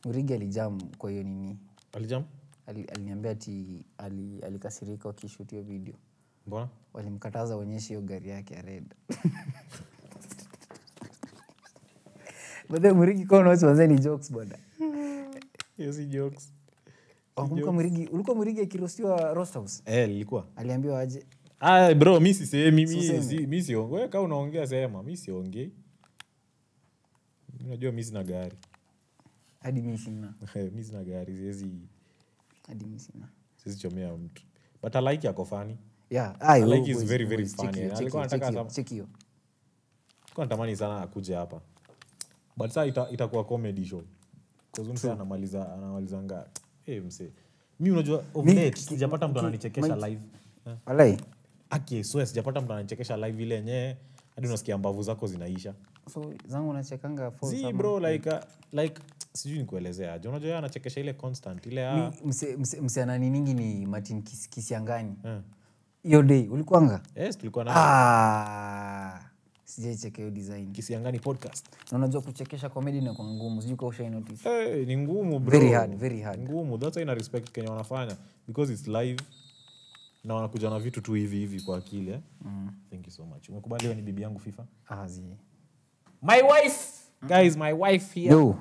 Murigi alijam kwa hiyo nini? Alijam? Aliniambia ati alikasirika wakishoot hiyo video. Mbona? Walimkataza aonyeshe hiyo gari yake ya red. Bado Murigi kwa notes wazeni jokes bwana. Hiyo si jokes. Wakumbuka Murigi, ulikuwa Murigi akirostiwa Roast House? Nilikuwa. Aliambiwa aje? Bro, mimi mimi siongei. Wewe kama unaongea sema, mimi siongei. Unajua mimi sina gari. Hadi mimi sina. Mimi sina gari, siwezi. Hadi mimi sina. Siwezi chomea mtu. But I like yako funny. Yeah, I like is very very funny. Alikuwa anataka check hiyo. Kwa natamani sana akuje hapa. But sasa itakuwa comedy show. Because mse anamalizanga. Mse. Mimi unajua of late sijapata mtu ananichekesha live. Walai. So sijapata mtu ananichekesha live ile yenyewe hadi unasikia mbavu zako zinaisha. So zangu unachekanga for some. Bro like sijui nikuelezea. Unajua yeye anachekesha ile constant ile mse anani ningi ni Martin Kisiangani. Hiyo day ulikuanga? Yes, tulikuwa na sijaicheka hiyo design. Kisiangani podcast. Na unajua kuchekesha comedy ni kwa ngumu. Sijui kama usha notice. Ni ngumu bro. Very hard. Ngumu. That's why ina respect Kenya wanafanya because it's live. Na wanakuja na vitu tu hivi kwa akili Thank you so much. Umekubaliwa ni bibi yangu FIFA? Zi. My wife. Guys, my wife here. Yo.